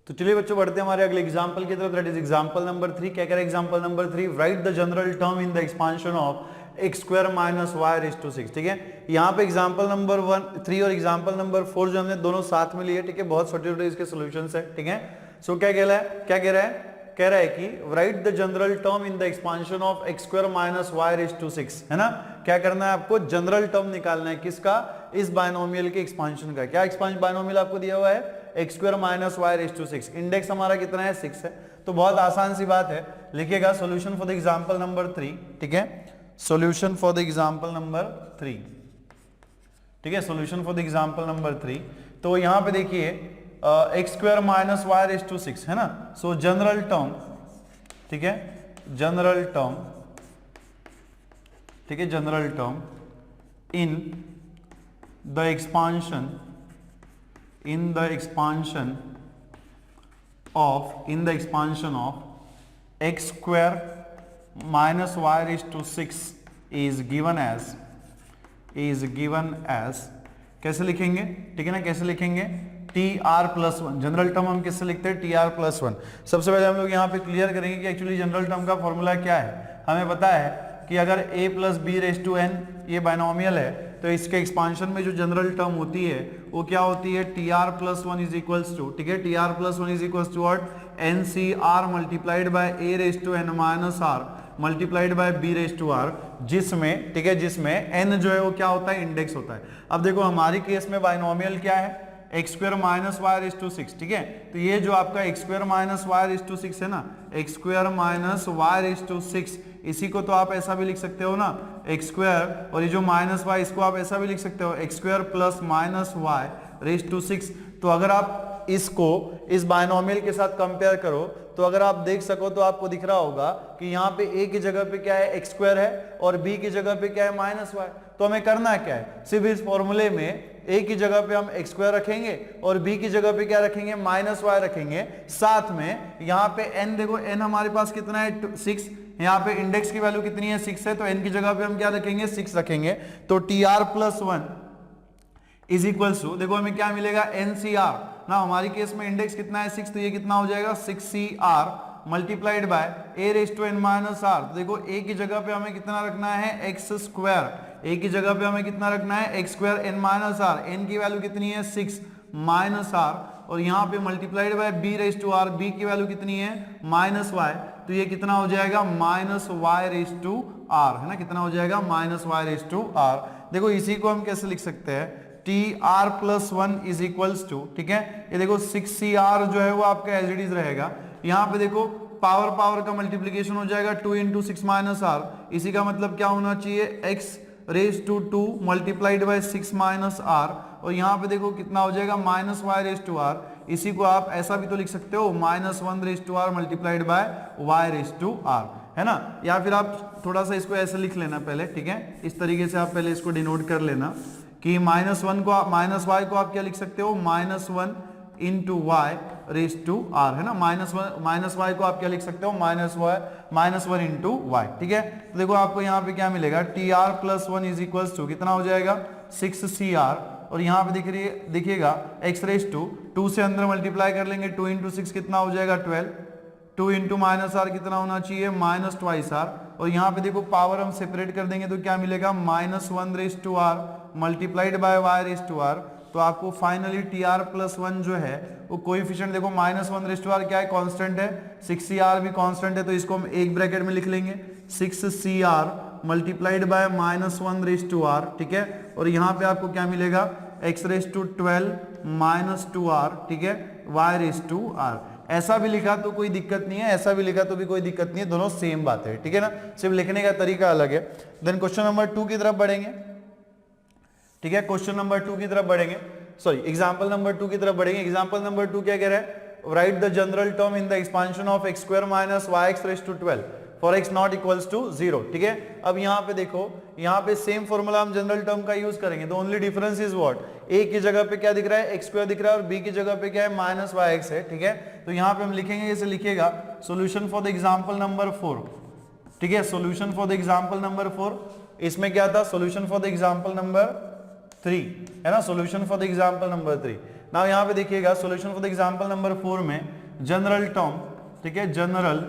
तो चलिए बच्चों बढ़ते हैं हमारे अगले एग्जांपल की तरफ, दैट इज एग्जांपल नंबर 3। क्या कह रहा है example number 3, write the general term in the expansion of x square minus y raise to 6। ठीक है, यहाँ पे एग्जांपल नंबर 3 और एग्जांपल नंबर 4 जो हमने दोनों साथ में लिए, ठीक है, बहुत छोटे छोटे इसके सॉल्यूशंस है। ठीक है, सो क्या कह रहा है कि write the general term in the expansion of x square minus y raise to 6, है ना। क्या करना है आपको, जनरल टर्म निकालना है, किसका, इस बायनोमियल के एक्सपांशन का। क्या एक्सपांशन बायनोमियल आपको दिया हुआ है, x square minus y raise to 6, index हमारा कितना है, 6 है। तो बहुत आसान सी बात है, लिखिएगा solution for the example number 3। ठीक है, solution for the example number 3। ठीक है, solution for the example number 3। तो यहां पे देखिए x square minus y raise to 6 है ना। सो जनरल टर्म, ठीक है, जनरल टर्म, ठीक है, general term in the expansion of x square minus y raised to 6 is given as कैसे लिखेंगे, ठीक है ना, कैसे लिखेंगे, TR+1। जनरल टर्म हम किससे लिखते हैं, TR+1। सबसे पहले हम लोग यहाँ पे क्लियर करेंगे कि एक्चुअली जनरल टर्म का फॉर्मूला क्या है। हमें पता है कि अगर a plus b raise to n ये बायनोमियल है, तो इसके एक्सपांशन में जो जनरल टर्म होती है वो क्या होती है, TR+1 इज इक्वल्स टू, ठीक है, TR+1 is equals to what, NCR multiplied by a raise to n minus r multiplied by b raise to r, जिसमें, ठीक है, जिसमें n जो है वो क्या होता है, इंडेक्स होता है। अब देखो हमारी केस में बायनोमियल क्या है, x square minus y raise to 6। ठीक है, तो ये जो आपका x square minus y raise to 6 है ना, x square minus y raise to 6, इसी को तो आप ऐसा भी लिख सकते हो ना, एक्स स्क्वायर, और ये जो माइनस वाई इसको आप ऐसा भी लिख सकते हो, x square plus minus y raise to 6। तो अगर आप इसको इस बायनोमियल के साथ कंपेयर करो तो अगर आप देख सको तो आपको दिख रहा होगा कि यहाँ पे a की जगह पे क्या है, एक्स स्क्वायर है, और b की जगह पे क्या है, माइनस वाई। तो हमें करना क्या है, सिर्फ इस फॉर्मूले में a की जगह पे हम एक्स स्क्वायर रखेंगे और b की जगह पे क्या रखेंगे, माइनस वाई रखेंगे। साथ में यहाँ पे n, देखो n हमारे पास कितना है, 6, यहाँ पे इंडेक्स की वैल्यू कितनी है, 6 है, तो n की जगह पे हम क्या रखेंगे, 6 रखेंगे। तो TR+1 इज इक्वल्स टू, देखो हमें क्या मिलेगा, NCR ना, हमारी केस में इंडेक्स कितना है, 6, तो ये कितना हो जाएगा, 6CR multiplied by a raise to n minus r। तो देखो a की जगह पे हमें कितना रखना है, एक्स स्क्वायर, a की जगह पे हमें कितना रखना है, x square n minus r, n की वैल्यू कितनी है, 6 माइनस r, और यहाँ पे multiplied by b raise to r, b की वैल्यू कितनी है, माइनस y। तो ये कितना हो जाएगा, minus y raise to r, है ना, कितना हो जाएगा, minus y raise to r। देखो इसी को हम कैसे लिख सकते हैं, TR+1 इज इक्वल्स टू, ठीक है, ये देखो 6CR जो है वो आपका एज इट इज रहेगा। यहाँ पे देखो पावर का मल्टीप्लीकेशन हो जाएगा, 2 इंटू 6 माइनस r, इसी का मतलब क्या होना चाहिए, x raise to 2 multiplied by 6 minus r, और यहाँ पे देखो कितना हो जाएगा, minus y raise to r। इसी को आप ऐसा भी तो लिख सकते हो, -1 raise to r multiplied by y raise to r, है ना। या फिर आप थोड़ा सा इसको ऐसे लिख लेना पहले, ठीक है, इस तरीके से आप पहले इसको डिनोट कर लेना कि -1 को, माइनस वाई को आप क्या लिख सकते हो, -1 into y raise to r, है ना, माइनस वाई को आप क्या लिख सकते हो, -1 इंटू वाई। ठीक है, तो देखो आपको यहाँ पे क्या मिलेगा, TR+1 इज इक्वल्स टू कितना हो जाएगा, 6CR, और यहाँ पे देखिएगा x रेज़ टू 2 से अंदर मल्टीप्लाई कर लेंगे, 2 इंटू 6 कितना हो जाएगा, 12, 2 इंटू माइनस r कितना होना चाहिए, -2r, और यहाँ पे देखो पावर हम सेपरेट कर देंगे तो क्या मिलेगा, -1 raise to r multiplied by y raise to r। तो आपको फाइनली TR+1 जो है वो कोएफिशिएंट, देखो -1 रेज़ टू r क्या है, कांस्टेंट है, 6CR भी कांस्टेंट है, तो इसको हम एक ब्रैकेट में लिख लेंगे, 6CR multiplied by -1 raise to r, ठीक है, और यहाँ पे आपको क्या मिलेगा, x रेज़ टू 12 -2r, ठीक है, y रेज़ टू r। ऐसा भी लिखा तो कोई दिक्कत नहीं है, ऐसा भी लिखा तो भी कोई दिक्कत नहीं है, दोनों सेम बात है, ठीक है ना, सिर्फ लिखने का तरीका अलग है। देन क्वेश्चन नंबर 2 की तरफ बढ़ेंगे, ठीक है, क्वेश्चन नंबर 2 की तरफ बढ़ेंगे, सॉरी एग्जांपल नंबर 2 की तरफ बढ़ेंगे। एग्जांपल नंबर 2 क्या कह रहा है, write the general term in the expansion of x square minus y x raise to 12 for x not equals to 0। ठीक है, अब यहाँ पे देखो, यहाँ पे सेम फॉर्मूला हम जनरल टर्म का यूज करेंगे, the only difference is what, a की जगह पे क्या दिख रहा है, एक्स स्क्वायर दिख रहा है, और b की जगह पे क्या है, माइनस वाई एक्स है। ठीक है, तो यहाँ पे हम लिखेंगे, जैसे लिखिएगा solution for the example number 4, ठीक है, solution for the example number 4, इसमें क्या था, solution for the example number 3, है ना, solution for the example number 3। Now यहाँ पे देखिएगा solution for the example number 4 में जनरल टर्म, ठीक है, जनरल,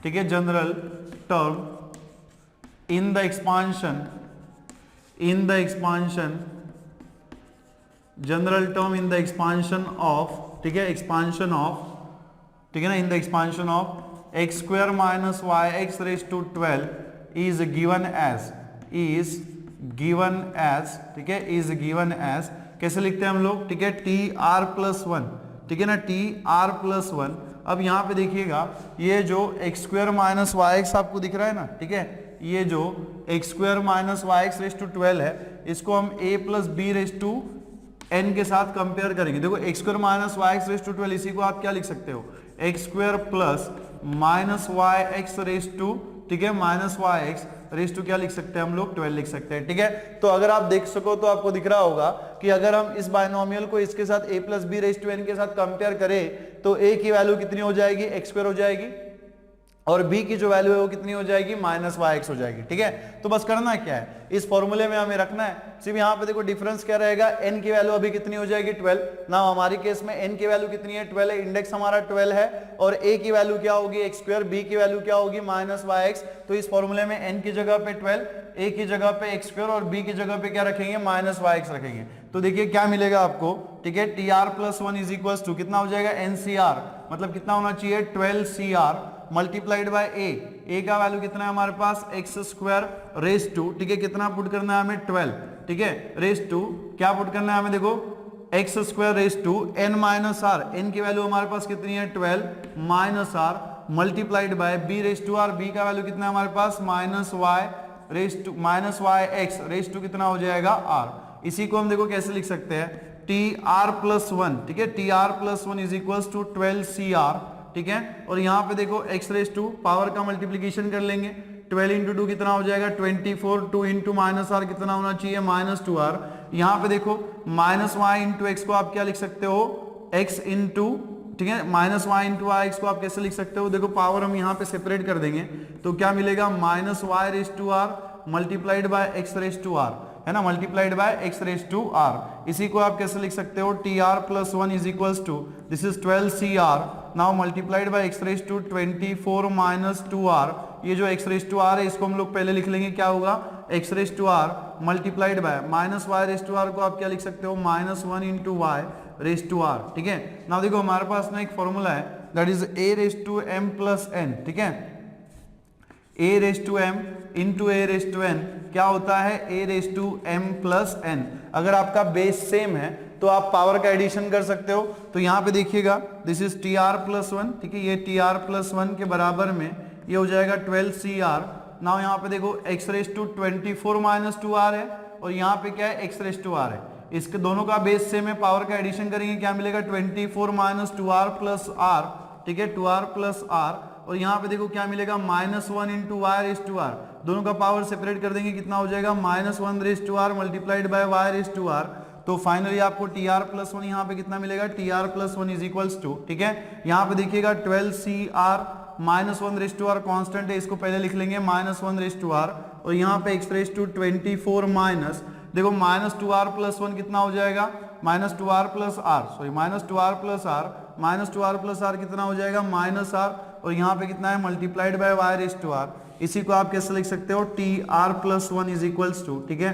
ठीक है, general term in the expansion, in the expansion, general term in the expansion of, ठीक है, एक्सपांशन ऑफ, ठीक है ना, in the expansion of x square minus y x raise to 12 is given as, is given as, ठीक है, is given as, कैसे लिखते हैं हम लोग, ठीक है, टी आर प्लस वन, ठीक है ना, टी आर प्लस वन। अब यहाँ पे देखिएगा ये जो x square minus y x आपको दिख रहा है ना, ठीक है, ये जो x square minus y x raise to 12 है, इसको हम a plus b raise to n के साथ कंपेयर करेंगे। देखो x square minus y x raise to 12, इसी को आप क्या लिख सकते हो, x square plus minus y x raise to, ठीक है, minus y x raise to क्या लिख सकते हैं हम लोग, 12 लिख सकते हैं, ठीक है। तो अगर आप देख सको तो आपको दिख रहा होगा कि अगर हम इस बायनोमियल को इसके साथ a plus b raise to n के साथ कंपेयर करें तो a की वैल्यू कितनी हो जाएगी, एक्स स्क्वायर हो जाएगी, और b की जो वैल्यू है वो कितनी हो जाएगी, माइनस वाई एक्स हो जाएगी, ठीक है। तो बस करना क्या है, इस फॉर्मूले में हमें रखना है, सिर्फ यहाँ पे देखो डिफरेंस क्या रहेगा, n की वैल्यू अभी कितनी हो जाएगी, 12 ना, हमारी केस में n की वैल्यू कितनी है, 12 है, इंडेक्स हमारा 12 है, और a की वैल्यू क्या होगी, एक्स स्क्वायर, b की वैल्यू क्या होगी, माइनस वाई एक्स। तो इस फॉर्मूले में n की जगह पे 12, a की जगह पे एक्स स्क्वायर और b की जगह पे क्या रखेंगे, माइनस वाई एक्स रखेंगे। तो देखिए क्या मिलेगा आपको, ठीक है, T r plus one is equal to कितना हो जाएगा, NCR, मतलब कितना होना चाहिए, 12CR मल्टीप्लाइड बाय a का वैल्यू कितना है हमारे पास, एक्स स्क्वायर रेज टू, ठीक है, कितना पुट करना है हमें, 12, ठीक है, रेज टू क्या पुट करना है हमें, देखो x square raise to n minus r, n की वैल्यू हमारे पास कितनी है, 12 minus r multiplied by b raise to r, b का वैल्यू कितना है हमारे पास, minus y raise to, minus y x raise to कितना हो जाएगा, r। इसी को हम देखो कैसे लिख सकते हैं, टी आर प्लस वन, ठीक है, T r plus one is equal to 12CR, ठीक है, और यहाँ पे देखो x रेज टू पावर का मल्टीप्लीकेशन कर लेंगे, 12 इंटू 2 कितना हो जाएगा, 24, 2 इंटू माइनस आर कितना होना चाहिए, माइनस 2r। यहाँ पे देखो माइनस वाई इंटू एक्स को आप क्या लिख सकते हो, x इंटू, ठीक है, minus y into y x को आप कैसे लिख सकते हो, देखो पावर हम यहाँ पे सेपरेट कर देंगे तो क्या मिलेगा, minus y raise to r multiplied by x raise to r, है ना, multiplied by x raise to r. इसी को आप कैसे लिख सकते हो, T r plus one is equals to, this is 12CR now multiplied by x raise to 24 minus 2r। ये जो एक्स रेज टू आर है इसको हम लोग पहले लिख लेंगे, क्या होगा, x raise to r multiplied by minus y raise to r को आप क्या लिख सकते हो, minus 1 into y raise to r, ठीक है। नाउ देखो हमारे पास ना एक फॉर्मूला है that is a raise to m plus n, ठीक है, a raise to m into a raise to n क्या होता है, a raise to m plus n। अगर आपका बेस सेम है तो आप पावर का एडिशन कर सकते हो। तो यहाँ पे देखिएगा this is T r plus one, ठीक है, ये टी आर प्लस वन के बराबर में ये हो जाएगा 12CR। नाउ यहाँ पे देखो x raise to 24 minus 2r है, और यहाँ पे क्या है, x रेज टू r है, इसके दोनों का बेस सेम है, पावर का एडिशन करेंगे क्या मिलेगा, 24 माइनस 2r प्लस r, ठीक है, 2r प्लस r, और यहाँ पे देखो क्या मिलेगा, minus 1 into y raise to r, दोनों का पावर सेपरेट कर देंगे, कितना हो जाएगा, minus 1 raise to r multiplied by y raise to r. तो फाइनली आपको टी आर प्लस वन यहाँ पे कितना मिलेगा, T r plus one is equals to, ठीक है, यहाँ पे देखिएगा 12CR minus 1 raise to r constant है, इसको पहले लिख लेंगे माइनस 1 रेज टू आर, और यहाँ पे एक्स रेज टू 24 माइनस, देखो माइनस 2r प्लस वन कितना हो जाएगा, minus 2r plus r, sorry minus 2r plus r, minus 2r plus r कितना हो जाएगा, माइनस आर, और यहाँ पे कितना है, multiplied by y raise to r. इसी को आप कैसे लिख सकते हो, T r plus one is equals to, ठीक है,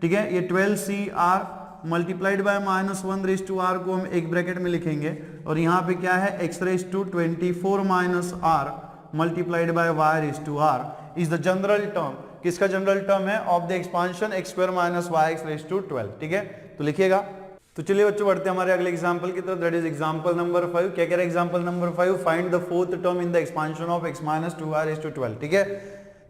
ठीक है, ये 12CR multiplied by minus 1 raise to r को हम एक ब्रैकेट में लिखेंगे, और यहाँ पे क्या है, x raise to 24 minus r multiplied by y raise to r is the general term. किसका जनरल टर्म है, of the expansion x square minus y x raise to 12, ठीक है। तो लिखिएगा। तो चलिए बच्चों बढ़ते हैं हमारे अगले एग्जांपल की तरफ, दैट इज एग्जांपल नंबर 5। क्या कह रहा है example number 5, find the fourth term in the expansion of x minus 2y raise to 12, ठीक है।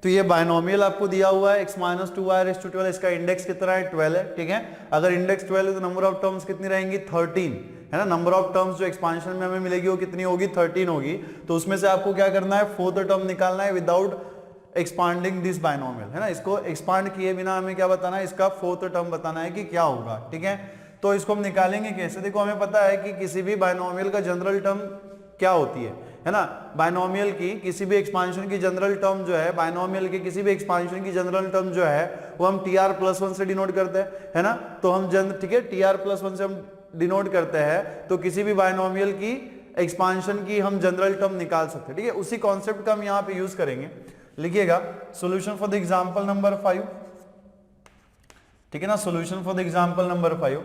तो ये बायनोमियल आपको दिया हुआ है x minus 2y raise to 12, इसका इंडेक्स कितना है, 12 है, ठीक है। अगर इंडेक्स 12 है तो नंबर ऑफ टर्म्स कितनी रहेंगी, 13, है ना। नंबर ऑफ टर्म्स जो एक्सपांशन में हमें मिलेगी वो कितनी होगी, 13 होगी। तो उसमें से आपको क्या करना है, फोर्थ टर्म निकालना है विदाउट एक्सपांडिंग दिस बायनोमियल, है ना। इसको एक्सपांड किए बिना हमें क्या बताना है, इसका फोर्थ टर्म बताना है कि क्या होगा, ठीक है। तो इसको हम निकालेंगे कैसे, देखो हमें पता है कि किसी भी बायनोमियल का जनरल टर्म क्या होती है ना। बायनोमियल की किसी भी एक्सपांशन की जनरल टर्म जो है, बायनोमियल की किसी भी एक्सपांशन की जनरल टर्म जो है वो हम टी आर प्लस वन से डिनोट करते हैं, है ना। तो हम ठीक है, टी आर प्लस वन से हम डिनोट करते हैं। तो किसी भी बायनोमियल की एक्सपांशन की हम जनरल टर्म निकाल सकते हैं, ठीक है। उसी कॉन्सेप्ट का हम यहाँ पे यूज करेंगे। लिखिएगा solution for the example number 5, ठीक है ना, solution for the example number 5।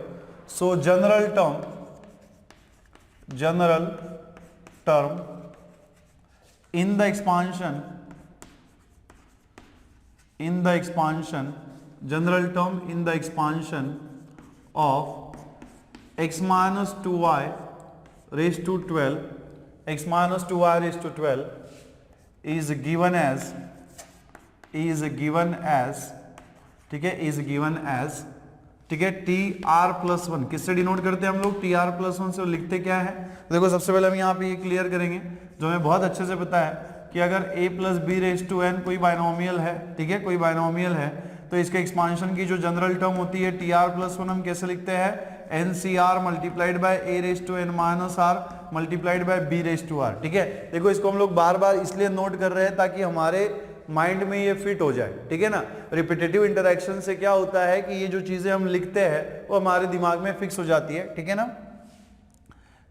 So general term in the expansion general term in the expansion of x minus 2y raised to 12 x minus 2y raised to 12 is given as ठीक है T r plus one. किससे denote करते हैं हम लोग? T r plus one से। लिखते क्या है? देखो सबसे पहले हम यहाँ पे ये क्लियर करेंगे जो हमें बहुत अच्छे से पता है कि अगर a plus b raise to n कोई बाइनोमियल है, ठीक है, कोई बाइनोमियल है, तो इसके एक्सपांशन की जो जनरल टर्म होती है टी आर प्लस वन हम कैसे लिखते हैं? N C r multiplied by a raise to n minus r multiplied by b raise to r, ठीक है। देखो इसको हम लोग बार बार इसलिए नोट कर रहे हैं ताकि हमारे माइंड में ये फिट हो जाए, ठीक है ना। रिपीटेटिव इंटरेक्शन से क्या होता है कि ये जो चीजें हम लिखते हैं वो हमारे दिमाग में फिक्स हो जाती है, ठीक है ना।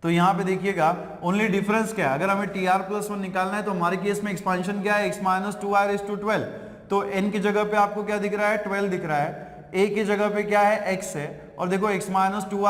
तो यहाँ पे देखिएगा ओनली डिफरेंस क्या है, अगर हमें टी आर प्लस वन निकालना है तो हमारे केस में एक्सपांशन क्या है? X minus two r raise to 12। तो एन की जगह पे आपको क्या दिख रहा है? 12 दिख रहा है। ए की जगह पे क्या है? एक्स है। और देखो x minus two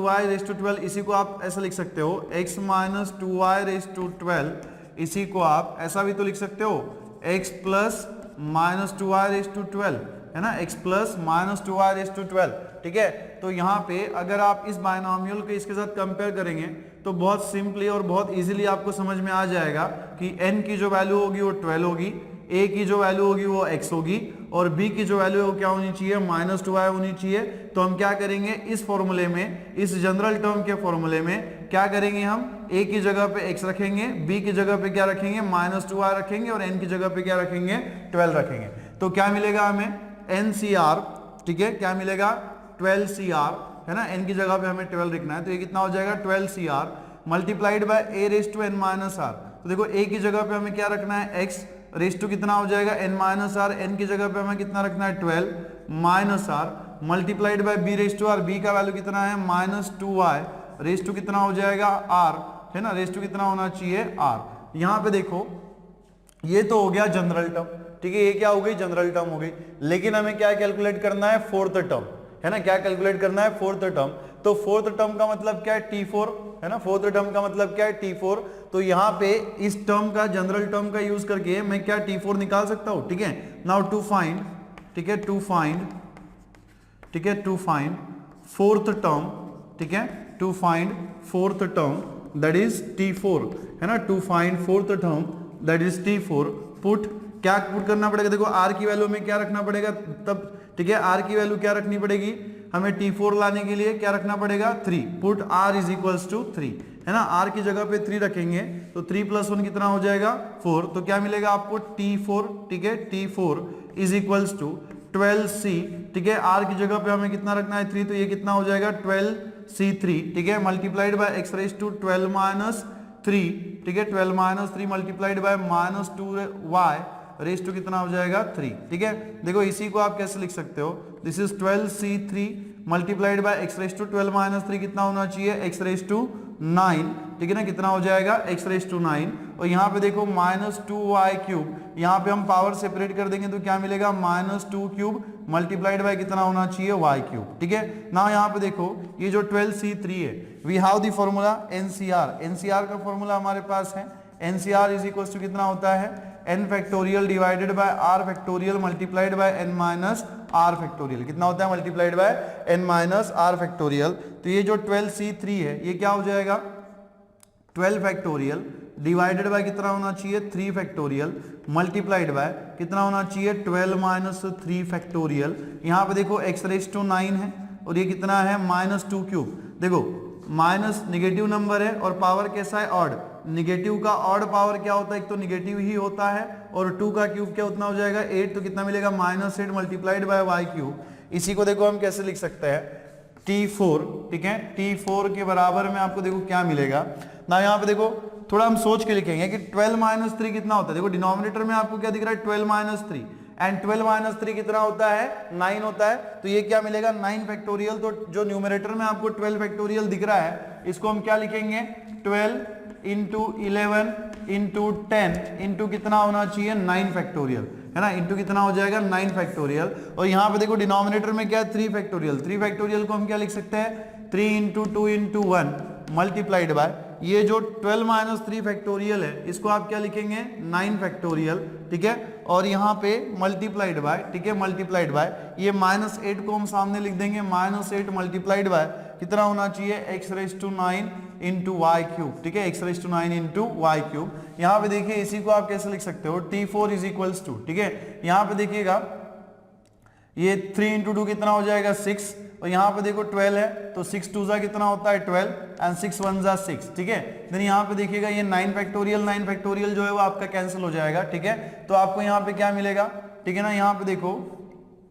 i raise to 12, इसी को आप ऐसा लिख सकते हो x minus two i raise to 12, इसी को आप ऐसा भी तो लिख सकते हो x plus minus two r raise to 12, है ना, x plus minus two r raise to 12, ठीक है। तो यहाँ पे अगर आप इस बाइनोमियल को इसके साथ कंपेयर करेंगे तो बहुत सिंपली और बहुत इजीली आपको समझ में आ जाएगा कि n की जो वैल्यू होगी वो 12 होगी, a की जो वैल्यू होगी वो x होगी, और b की जो वैल्यू क्या होनी चाहिए? माइनस टू आई होनी चाहिए। तो हम क्या करेंगे इस फॉर्मूले में, इस जनरल टर्म के फॉर्मूले में क्या करेंगे? हम a की जगह पे x रखेंगे, b की जगह पे क्या रखेंगे? माइनस टू आई रखेंगे, और n की जगह पे क्या रखेंगे? 12 रखेंगे। तो क्या मिलेगा हमें? NCR, ठीक है, क्या मिलेगा? 12CR, है ना। n की जगह पे हमें 12 लिखना है, तो ये कितना हो जाएगा? 12CR multiplied by a raise to n minus r। तो देखो a की जगह पे हमें क्या रखना है? x रेज टू कितना हो जाएगा? n minus r. n की जगह पे हमें कितना रखना है? 12 minus r multiplied by b raise to r. b का वैल्यू कितना है? Minus two i raise to कितना हो जाएगा? r, है ना, रेज टू कितना होना चाहिए? r। यहाँ पे देखो ये तो हो गया जनरल टर्म, ठीक है, ये क्या हो गई? जनरल टर्म हो गई। लेकिन हमें क्या कैलकुलेट करना है? फोर्थ टर्म, है ना। क्या कैलकुलेट करना है? Fourth term. तो फोर्थ टर्म का मतलब क्या है? T4, है ना। फोर्थ टर्म का मतलब क्या है? T4। तो यहाँ पे इस टर्म का, जनरल टर्म का यूज करके मैं क्या T4 निकाल सकता हूँ, ठीक है। नाउ टू फाइंड, ठीक है, टू फाइंड फोर्थ टर्म, ठीक है, to find fourth term that is T4, है ना। To find fourth term that is T4, put क्या पुट करना पड़ेगा? देखो r की वैल्यू में क्या रखना पड़ेगा तब, ठीक है, r की वैल्यू क्या रखनी पड़ेगी हमें? T4 लाने के लिए क्या रखना पड़ेगा? 3। Put r is equals to 3, है ना। r की जगह पे 3 रखेंगे तो 3 प्लस 1 कितना हो जाएगा? 4। तो क्या मिलेगा आपको? T4, ठीक है, T4 is equals to 12C, ठीक है। r की जगह पे हमें कितना रखना है? 3, तो ये कितना हो जाएगा? 12C3, ठीक है, multiplied by x raise to 12 minus 3, ठीक है, 12 minus 3 multiplied by minus 2y raise to कितना हो जाएगा? 3, ठीक है। देखो इसी को आप कैसे लिख सकते हो? This is 12C3 multiplied by x raise to 12 minus 3 कितना होना चाहिए? x रेज टू 9, ठीक है ना, कितना हो जाएगा? x raise to 9। और यहाँ पे देखो माइनस 2y क्यूब, यहाँ पे हम पावर सेपरेट कर देंगे तो क्या मिलेगा? माइनस 2 क्यूब मल्टीप्लाइड बाय कितना होना चाहिए? y क्यूब, ठीक है ना। यहाँ पे देखो ये जो 12C3 है, we have the formula NCR का फॉर्मूला हमारे पास है। NCR इज इक्वल टू कितना होता है? n factorial divided by r factorial multiplied by n minus r factorial. कितना होता है? Multiplied bye n minus r factorial. तो ये जो 12C3 है ये क्या हो जाएगा? 12 फैक्टोरियल डिवाइडेड बाय कितना होना चाहिए? 3 फैक्टोरियल मल्टीप्लाइड बाय कितना होना चाहिए? 12 माइनस 3 फैक्टोरियल। यहाँ पे देखो x रेज टू 9 है और ये कितना है? Minus 2 cube. देखो माइनस निगेटिव नंबर है और पावर कैसा है? ऑड। निगेटिव का ऑड पावर क्या होता है? एक तो निगेटिव ही होता है, और 2 का क्यूब क्या उतना हो जाएगा? 8, तो कितना मिलेगा? Minus 8 multiplied by y cube. इसी को देखो हम कैसे लिख सकते हैं? T4, ठीक है, T4 के बराबर में आपको देखो क्या मिलेगा ना। यहाँ पे देखो थोड़ा हम सोच के लिखेंगे कि 12 माइनस 3 कितना होता है। देखो डिनोमिनेटर में आपको क्या दिख रहा है? 12 माइनस 3, एंड 12 माइनस 3 कितना होता है 9 होता है, तो ये क्या मिलेगा 9 फैक्टोरियल। तो जो न्यूमरेटर में आपको 12 फैक्टोरियल दिख रहा है इसको हम क्या लिखेंगे 12 इंटू 11 इंटू 10 इंटू कितना होना चाहिए 9 फैक्टोरियल, है ना, इंटू कितना हो जाएगा 9 फैक्टोरियल। और यहाँ पे देखो डिनोमिनेटर में क्या है 3 फैक्टोरियल, 3 फैक्टोरियल को हम क्या लिख सकते हैं 3 इंटू 2 इंटू 1 मल्टीप्लाइड बाय ये जो 12 माइनस 3 फैक्टोरियल है इसको आप क्या लिखेंगे 9 फैक्टोरियल, ठीक है, और यहाँ पे मल्टीप्लाइड बाय, ठीक है, मल्टीप्लाइड बाय ये -8 को हम सामने लिख देंगे -8 मल्टीप्लाइड बाय कितना होना चाहिए x⁻9 इंटू वाई क्यूब, ठीक है, x⁻9 इंटू वाई क्यूब। यहाँ पे देखिए इसी को आप कैसे लिख सकते हो t4 इज इक्वल्स टू, ठीक है, यहाँ पे देखिएगा ये 3 इंटू 2 कितना हो जाएगा 6 और यहाँ पे देखो 12 है तो 6 2 जा कितना होता है 12 एंड 6 1 जा 6, ठीक है। देन यहाँ पे देखिएगा ये 9 फैक्टोरियल जो है वो आपका कैंसिल हो जाएगा, ठीक है, तो आपको यहाँ पे क्या मिलेगा, ठीक है ना, यहाँ पे देखो,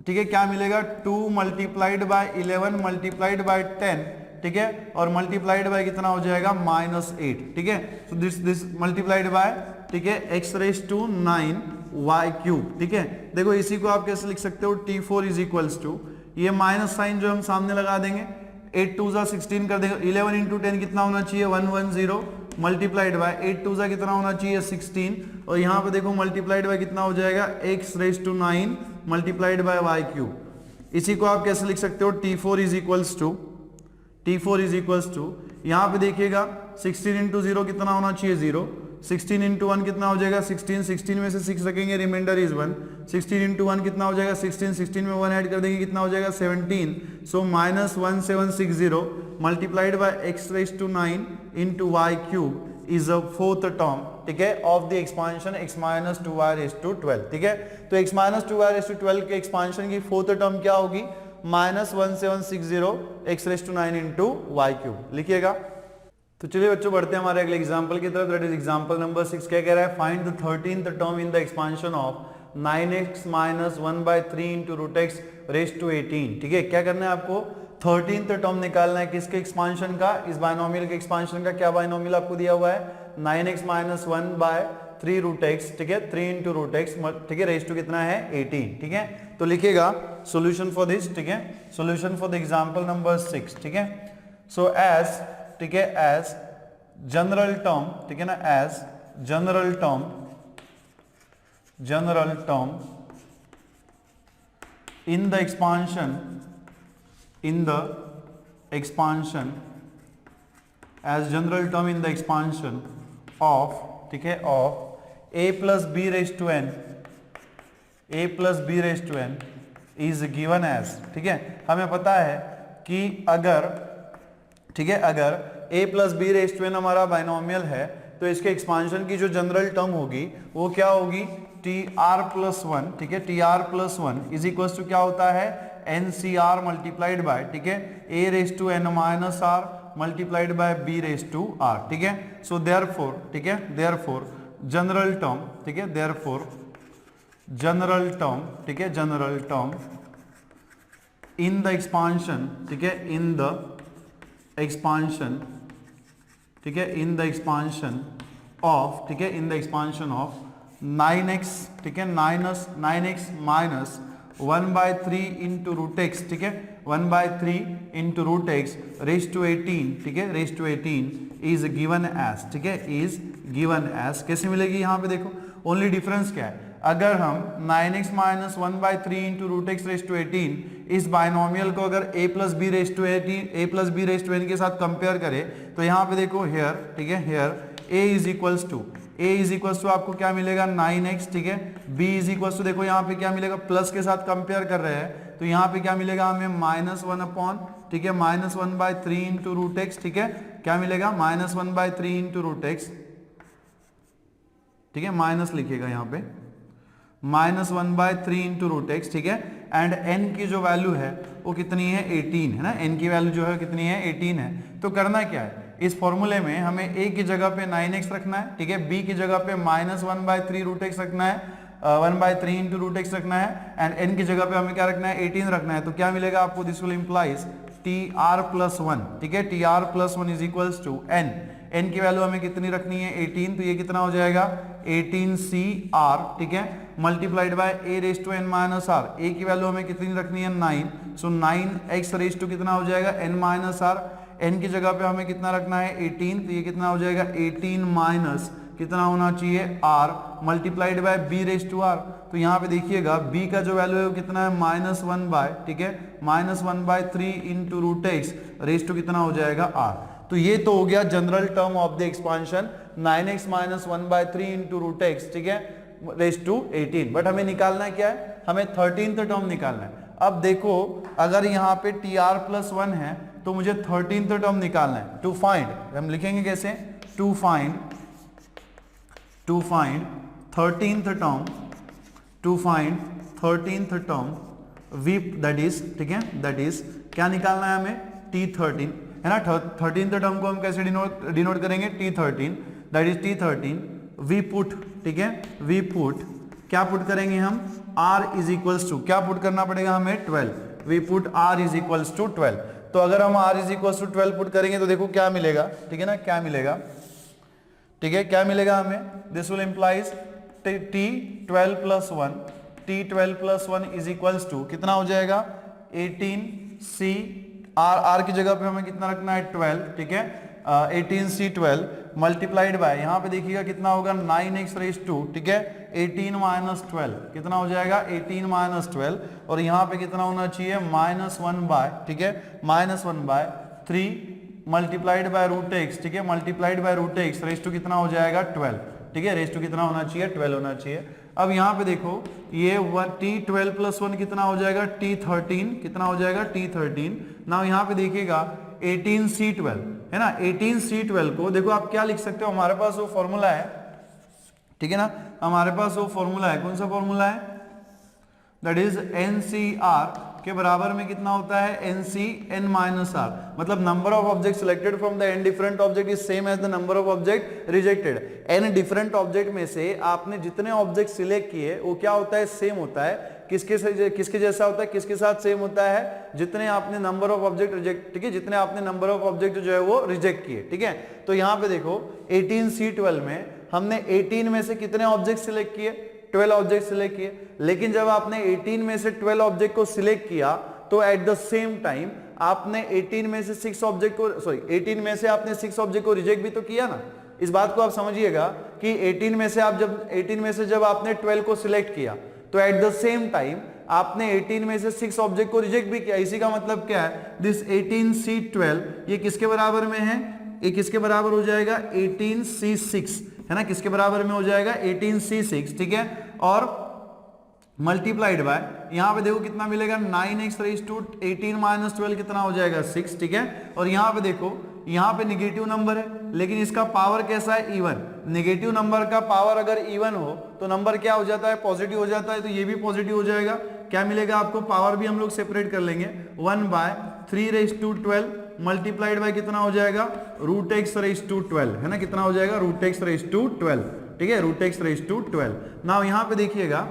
ठीक है, क्या मिलेगा 2 मल्टीप्लाइड बाय 11 मल्टीप्लाइड बाय 10, ठीक है, और मल्टीप्लाइड बाय कितना हो जाएगा -8, ठीक है, तो दिस मल्टीप्लाइड बाय, ठीक है, x⁻9 वाई क्यूब, ठीक है। देखो इसी को आप कैसे लिख सकते हो t4 इज इक्वल्स टू ये माइनस साइन जो हम सामने लगा देंगे 8 2 जा 16 कर देंगे 11 इंटू 10 कितना होना चाहिए 110 मल्टीप्लाइड बाय 8 2 जा कितना होना चाहिए 16 और यहाँ पे देखो मल्टीप्लाइड बाय कितना हो जाएगा x⁻9 multiplied by Y cube. इसी को आप कैसे लिख सकते हो t4 इज इक्वल्स टू यहाँ पे देखिएगा 16 इंटू 0 कितना होना चाहिए 0, 16 इंटू 1 कितना हो जाएगा 16, 16 में से 6 रखेंगे रिमाइंडर इज 1, 16 इंटू 1 कितना हो जाएगा 16, 16 में 1 ऐड कर देंगे कितना हो जाएगा 17, so -1760 multiplied by x⁻9 into y cube is a fourth term, ठीक है, ऑफ द एक्सपांशन x-2y⁻12, ठीक है। तो x-2y⁻12 के एक्सपांशन की फोर्थ टर्म क्या होगी -1760 x⁻9 इंटू वाई क्यूब, लिखिएगा। तो चलिए बच्चों बढ़ते हैं हमारे अगले एग्जांपल की तरफ, दैट इज एग्जांपल नंबर 6। क्या कह रहा है find the 13th term in the expansion of 9x - 1/3 into root x raise to 18, ठीक है। क्या करना है आपको 13th टर्म निकालना है किसके एक्सपांशन का, इस बायनोमियल के एक्सपांशन का। क्या बायनोमियल आपको दिया हुआ है 9x - 1/3 रूट एक्स, ठीक है, 3 इंटू रूट एक्स, ठीक है, रेज टू कितना है 18, ठीक है। तो लिखिएगा सोल्यूशन फॉर दिस, ठीक है, solution for the example number 6, ठीक है। सो एज, ठीक है, एज जनरल टर्म, ठीक है ना, as general term in the expansion as general term in the expansion of, ठीक है, of a plus b raise to n is given as, ठीक है। हमें पता है कि अगर, ठीक है, अगर a plus b raise to n हमारा बाइनोमियल है तो इसके एक्सपांशन की जो जनरल टर्म होगी वो क्या होगी tr+1, ठीक है, tr+1 इज इक्वल टू क्या होता है ncr मल्टीप्लाइड बाय, ठीक है, a raise to n minus r multiplied by b raise to r, ठीक है। सो देयरफॉर, ठीक है, देयरफॉर जनरल टर्म, ठीक है, देयरफॉर जनरल टर्म, ठीक है, general term in the expansion, ठीक है, इन द एक्सपांशन, ठीक है, इन द एक्सपांशन ऑफ, ठीक है, इन द एक्सपांशन ऑफ 9x, ठीक है, 9x minus 1/3 into root x, ठीक है, 1/3 into root x raise to 18, ठीक है, raise to 18 is given as, ठीक है, इज गिवन एज। कैसे मिलेगी यहाँ पे देखो, ओनली डिफरेंस क्या है, अगर हम 9x minus 1/3 into root x raise to 18 इस बाइनोमियल को अगर a plus b raise to 18 a plus b raise to n के साथ कंपेयर करें तो यहाँ पे देखो हेयर, ठीक है, here a is equals to आपको क्या मिलेगा 9x, ठीक है, b इज इक्वल्स टू देखो यहाँ पे क्या मिलेगा प्लस के साथ कंपेयर कर रहे हैं तो यहाँ पे क्या मिलेगा हमें -1 अपॉन, ठीक है, -1/3 इंटू रूट एक्स, ठीक है, क्या मिलेगा -1/3 इंटू रूट एक्स, ठीक है, माइनस लिखिएगा यहाँ पे -1/3 इंटू रूट एक्स, ठीक है, एंड n की जो वैल्यू है वो कितनी है 18 है ना, n की वैल्यू जो है कितनी है 18 है। तो करना क्या है इस फॉर्मूले में हमें a की जगह पे 9x रखना है, ठीक है, b की जगह पे -1/3 रूट एक्स रखना है, 1/3 इंटू रूट एक्स रखना है, एंड n की जगह पे हमें क्या रखना है 18 रखना है। तो क्या मिलेगा आपको, this will implies t r plus one, ठीक है, T r plus one is equals to n, n की वैल्यू हमें कितनी रखनी है 18, तो ये कितना हो जाएगा 18CR, ठीक है, multiplied by a raise to n minus r, a की वैल्यू हमें कितनी रखनी है 9, सो 9x रेज टू कितना हो जाएगा n माइनस आर, n की जगह पे हमें कितना रखना है 18, तो ये कितना हो जाएगा 18 माइनस कितना होना चाहिए r multiplied by b raise to r, तो यहाँ पे देखिएगा b का जो वैल्यू है वो कितना है -1 बाय, ठीक है, -1/3 into root x raise to कितना हो जाएगा r। तो ये तो हो गया general term of the expansion 9x minus 1/3 into root x, ठीक है, रेज टू 18। बट हमें निकालना क्या है, हमें 13th टर्म निकालना है। अब देखो अगर यहाँ पे tr प्लस 1 है तो मुझे 13th टर्म निकालना है। टू फाइंड हम लिखेंगे कैसे, to find 13th term, to find 13th term v, that is, ठीक है, दैट इज क्या निकालना है हमें t13, है ना। 13th टर्म को हम कैसे डिनोट करेंगे t13, that is t13 we put, ठीक है, वी पुट क्या पुट करेंगे हम r इज इक्वल्स टू, क्या पुट करना पड़ेगा हमें 12, we put r is equals to 12। तो अगर हम r is equals to 12 put करेंगे तो देखो क्या मिलेगा, ठीक है ना, क्या मिलेगा, ठीक है, क्या मिलेगा हमें, this will implies t12 plus 1, t12 plus 1 is equals to कितना हो जाएगा 18c, r की जगह पे हमें कितना रखना है 12, ठीक है, 18c12 मल्टीप्लाइड बाय, यहाँ पे देखिएगा कितना होगा 9x रेज टू, ठीक है, 18 माइनस 12 कितना हो जाएगा 18 माइनस 12, और यहाँ पे कितना होना चाहिए -1 बाय, ठीक है, -1/3 मल्टीप्लाइड बाय रूट एक्स, ठीक है, multiplied by root x raise to कितना हो जाएगा 12, ठीक है, रेज टू कितना होना चाहिए 12 होना चाहिए। अब यहाँ पे देखो ये t12 प्लस 1 कितना हो जाएगा t13, कितना हो जाएगा t13। ना यहाँ पे देखिएगा 18c12, है ना, 18c12 को देखो आप क्या लिख सकते हो, हमारे पास वो फॉर्मूला है, ठीक है ना, हमारे पास वो फॉर्मूला है, कौन सा फॉर्मूला है, दैट इज NCR के बराबर में कितना होता है NC n माइनस आर, मतलब number of object selected from the n different object is same as the number of object rejected. n different object में से आपने जितने ऑब्जेक्ट सिलेक्ट किए वो क्या होता है, सेम होता है, किसके जैसा होता है, किसके साथ सेम होता है, जितने आपने नंबर ऑफ ऑब्जेक्ट रिजेक्ट, ठीक है, जितने आपने नंबर ऑफ ऑब्जेक्ट जो है वो रिजेक्ट किए, ठीक है। तो यहाँ पे देखो 18c12 में हमने 18 में से कितने ऑब्जेक्ट सिलेक्ट किए, 12 ऑब्जेक्ट सिलेक्ट किए, लेकिन जब आपने 18 में से 12 ऑब्जेक्ट को सिलेक्ट किया तो एट द सेम टाइम आपने 18 में से 6 ऑब्जेक्ट को, सॉरी 18 में से आपने 6 ऑब्जेक्ट को रिजेक्ट भी तो किया ना। इस बात को आप समझिएगा कि 18 में से जब आपने 12 को सिलेक्ट किया तो एट द सेम टाइम आपने 18 में से 6 ऑब्जेक्ट को रिजेक्ट भी किया। इसी का मतलब क्या है, दिस 18c12 ये किसके बराबर में है, ये किसके बराबर हो जाएगा 18c6, है ना, किसके बराबर में हो जाएगा 18c6, ठीक है, और मल्टीप्लाइड बाय यहाँ पे देखो कितना मिलेगा 9x रेज टू 18 माइनस 12 कितना हो जाएगा 6, ठीक है, और यहाँ पे देखो यहाँ पे निगेटिव नंबर है लेकिन इसका पावर कैसा है इवन, नेगेटिव नंबर का पावर अगर इवन हो तो नंबर क्या हो जाता है, पॉजिटिव हो जाता है, तो ये भी पॉजिटिव हो जाएगा। क्या मिलेगा आपको, पावर भी हम लोग सेपरेट कर लेंगे, 1/3 रेज टू 12 मल्टीप्लाइड बाय कितना हो जाएगा रूट एक्स रेज टू 12, है ना, कितना हो जाएगा रूट एक्स रेज टू 12, ठीक है, root x raise to 12। Now यहाँ पे देखिएगा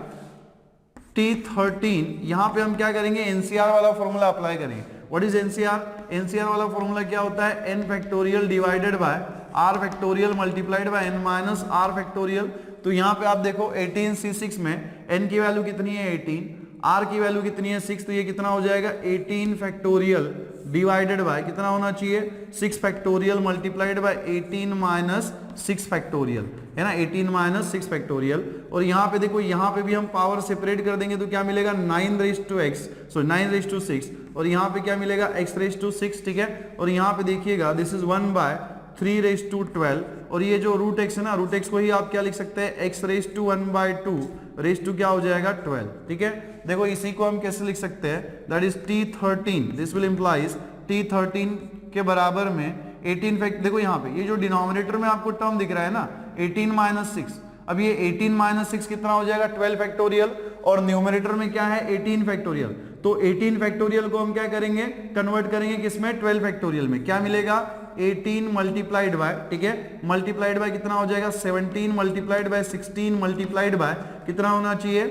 t13, यहाँ पे हम क्या करेंगे NCR वाला फॉर्मूला अप्लाई करेंगे। व्हाट इज NCR, NCR वाला फॉर्मूला क्या होता है n factorial divided by r factorial multiplied by n minus r factorial. तो यहाँ पे आप देखो 18c6 में n की वैल्यू कितनी है 18, r की वैल्यू कितनी है 6, तो ये कितना हो जाएगा 18 फैक्टोरियल डिवाइडेड बाय कितना होना चाहिए 6 factorial multiplied by 18 minus 6 factorial, है ना, 18 माइनस 6 फैक्टोरियल। और यहाँ पे देखो यहाँ पे भी हम पावर सेपरेट कर देंगे तो क्या मिलेगा 9 raise to x, sorry 9 raise to 6, और यहाँ पे क्या मिलेगा x रेज टू 6, ठीक है, और यहाँ पे देखिएगा दिस इज 1/3 रेज टू 12, और ये जो रूट x है ना, रूट x को ही आप क्या लिख सकते हैं x raise to 1/2 raise to क्या हो जाएगा 12, ठीक है। देखो इसी को हम कैसे लिख सकते हैं, that is t13, this will implies t13 के बराबर में 18 फैक्ट, देखो यहाँ पे ये जो डिनोमिनेटर में आपको टर्म दिख रहा है ना 18 माइनस 6, अब ये 18 माइनस 6 कितना हो जाएगा 12 फैक्टोरियल, और न्यूमरेटर में क्या है 18 फैक्टोरियल, तो 18 फैक्टोरियल को हम क्या करेंगे कन्वर्ट करेंगे किसमें 12 फैक्टोरियल में, क्या मिलेगा 18 मल्टीप्लाइड बाय, ठीक है, मल्टीप्लाइड बाय कितना हो जाएगा 17 मल्टीप्लाइड बाय 16 मल्टीप्लाइड बाय कितना होना चाहिए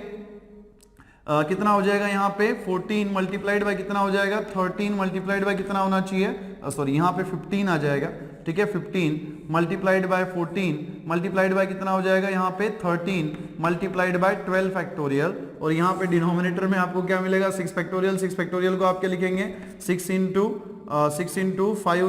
कितना हो जाएगा यहाँ पे 14 मल्टीप्लाइड बाय कितना हो जाएगा 13 मल्टीप्लाइड बाय कितना होना चाहिए, सॉरी यहाँ पे 15 आ जाएगा, ठीक है। 15 मल्टीप्लाइड बाय 14 मल्टीप्लाइड बाय कितना हो जाएगा यहाँ पे 13 मल्टीप्लाइड बाय 12 फैक्टोरियल, और यहाँ पे डिनोमिनेटर में आपको क्या मिलेगा 6 फैक्टोरियल। 6 फैक्टोरियल को आप क्या लिखेंगे 6 into 5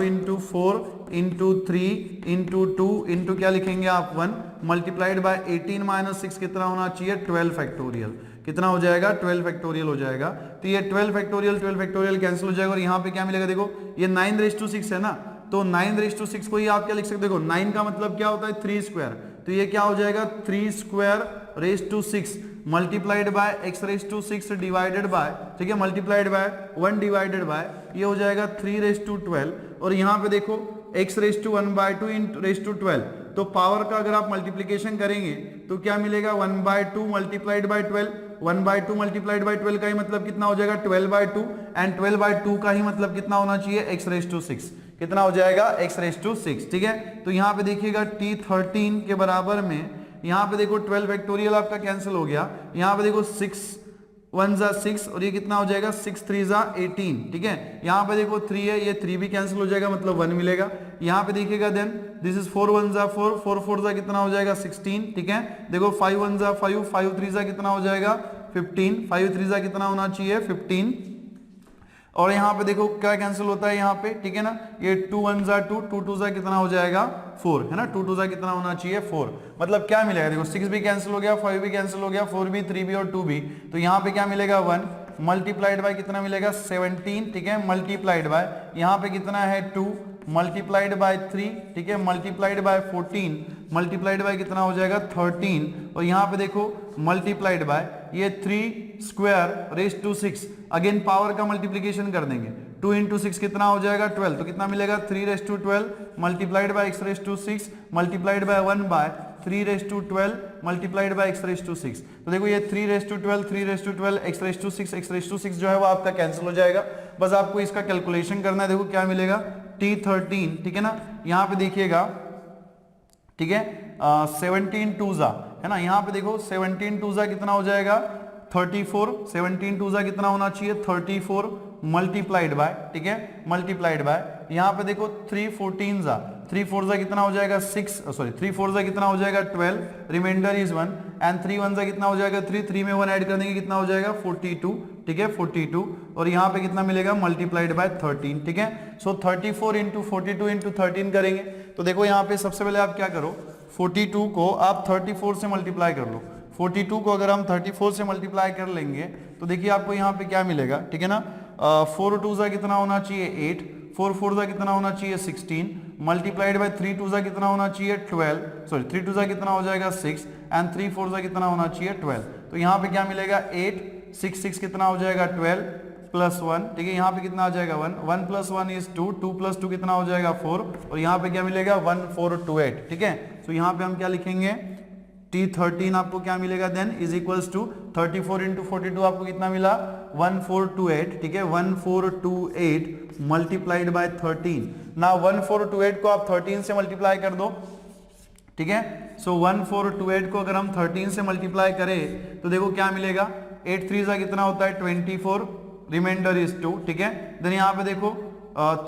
into 4 into 3 into 2 into क्या लिखेंगे आप 1 मल्टीप्लाइड बाय 18 माइनस 6 कितना होना चाहिए 12 फैक्टोरियल। कितना हो जाएगा 12 फैक्टोरियल हो जाएगा। तो ये 12 फैक्टोरियल कैंसिल हो जाएगा, और यहाँ पे क्या मिलेगा देखो ये 9�6 है ना, तो 9�6 को ही आप क्या लिख सकते हो, देखो 9 का मतलब क्या होता है 3 स्क्वायर, तो ये क्या हो जाएगा 3 square raise to 6 multiplied by x�6 divided by, ठीक है, मल्टीप्लाइड बाय 1 डिवाइडेड बाय ये हो जाएगा 3⁻12, और यहाँ पे देखो x⁻1/2 *12, तो पावर का अगर आप मल्टीप्लीकेशन करेंगे तो क्या मिलेगा 1/2 मल्टीप्लाइड बाय 12, 1/2 मल्टीप्लाइड बाय 12 का ही मतलब कितना हो जाएगा 12/2, एंड 12/2 का ही मतलब कितना होना चाहिए x�6, कितना हो जाएगा x�6, ठीक है। तो यहाँ पे देखिएगा t13 के बराबर में, यहाँ पे देखो 12 फैक्टोरियल आपका कैंसिल हो गया, यहाँ पे देखो 6 1 * 6 और ये कितना हो जाएगा 6 3 * 18, ठीक है। यहाँ पे देखो 3 है, ये 3 भी कैंसिल हो जाएगा मतलब 1 मिलेगा। यहाँ पे देखिएगा देन दिस इज 4 1 * 4, 4 4 * कितना हो जाएगा 16, ठीक है। देखो 5 1 * 5, 5 3 * कितना हो जाएगा 15, 5 3 * कितना होना चाहिए 15, और यहाँ पे देखो क्या कैंसिल होता है यहाँ पे, ठीक है ना, ये 2 1 * 2, 2 2 * कितना हो जाएगा 4, है ना, 2 2 * कितना होना चाहिए 4, मतलब क्या मिलेगा देखो 6 भी कैंसिल हो गया, 5 भी कैंसिल हो गया, 4 भी, 3 भी और 2 भी, तो यहाँ पे क्या मिलेगा 1 मल्टीप्लाइड बाय कितना मिलेगा 17, ठीक है, मल्टीप्लाइड बाय यहाँ पे कितना है 2 मल्टीप्लाइड बाय 3, ठीक है, मल्टीप्लाइड बाय 14 मल्टीप्लाइड बाय कितना हो जाएगा 13, और यहाँ पे देखो मल्टीप्लाइड बाय ये 3 square raise to 6, again power का मल्टीप्लीकेशन कर देंगे, 2 * 6 कितना हो जाएगा 12, तो कितना मिलेगा 3⁻12 multiplied by x�6 multiplied by 1 by 3⁻12 multiplied by x�6, तो देखो ये 3⁻12 x�6 जो है वो आपका कैंसिल हो जाएगा। बस आपको इसका कैलकुलेशन करना है, देखो क्या मिलेगा t13, ठीक है ना, यहाँ पे देखिएगा, ठीक है, 17 2 है ना, यहाँ पे देखो 17 2 कितना हो जाएगा 34, 17 2 कितना होना चाहिए 34 मल्टीप्लाइड बाय, ठीक है, मल्टीप्लाइड बाय यहाँ पे देखो 3 14 3 4 कितना हो जाएगा 6, सॉरी 3 4 कितना हो जाएगा 12, रिमाइंडर इज 1, एंड 3 1 कितना हो जाएगा 3, 3 में 1 ऐड कर देंगे कितना हो जाएगा 42, ठीक है 42, और यहाँ पे कितना मिलेगा मल्टीप्लाइड बाय 13, ठीक है। सो 34 * 42 * 13 करेंगे, तो देखो यहाँ पे सबसे पहले आप क्या करो 42 को आप 34 से मल्टीप्लाई कर लो, 42 को अगर हम 34 से मल्टीप्लाई कर लेंगे तो देखिए आपको यहाँ पे क्या मिलेगा, ठीक है ना, 4 2 कितना होना चाहिए 8, 4 4 कितना होना चाहिए 16 मल्टीप्लाइड बाय 3 2 कितना होना चाहिए 12, सॉरी 3 2 कितना हो जाएगा 6, एंड 3 4 कितना होना चाहिए 12, तो यहाँ पे क्या मिलेगा 8 6 6 कितना हो जाएगा 12 प्लस 1, ठीक है, यहाँ पे कितना आ जाएगा 1, 1 + 1 = 2, 2 + 2 कितना हो जाएगा 4, और यहाँ पे क्या मिलेगा 1428, ठीक है। तो यहाँ पे हम क्या लिखेंगे t13 आपको क्या मिलेगा देन इज इक्वल्स टू 34 * 42 आपको कितना मिला 1428, ठीक है, 1428 मल्टीप्लाइड बाय 13, ना 1428 को आप 13 से मल्टीप्लाई कर दो, ठीक है। सो 1428 को अगर हम 13 से मल्टीप्लाई करें तो देखो क्या मिलेगा 8 3 कितना होता है 24, रिमाइंडर इज 2, ठीक है। देन यहाँ पे देखो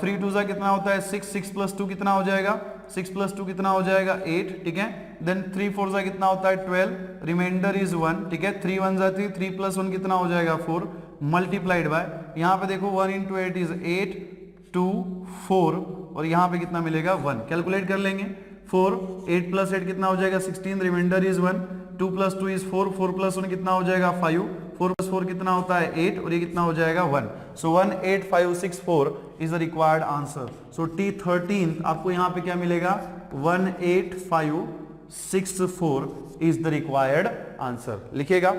3 2 कितना होता है 6, 6 + 2 कितना हो जाएगा 6 + 2 कितना हो जाएगा 8, ठीक है। देन 3 4 कितना होता है 12, रिमाइंडर इज 1, ठीक है, 3 1 3, 3 + 1 कितना हो जाएगा 4 मल्टीप्लाइड बाय यहाँ पे देखो 1 * 8 इज 8 2 4, और यहाँ पे कितना मिलेगा 1, कैलकुलेट कर लेंगे 4 8 + 8 कितना हो जाएगा 16, रिमाइंडर इज 1, 2 + 2 इज 4, 4 + 1 कितना हो जाएगा 5, 4 + 4 कितना होता है 8, और ये कितना हो जाएगा 1, सो 18564 is the required answer. So t13 आपको यहाँ पे क्या मिलेगा 18564 इज द रिक्वायर्ड आंसर, लिखिएगा।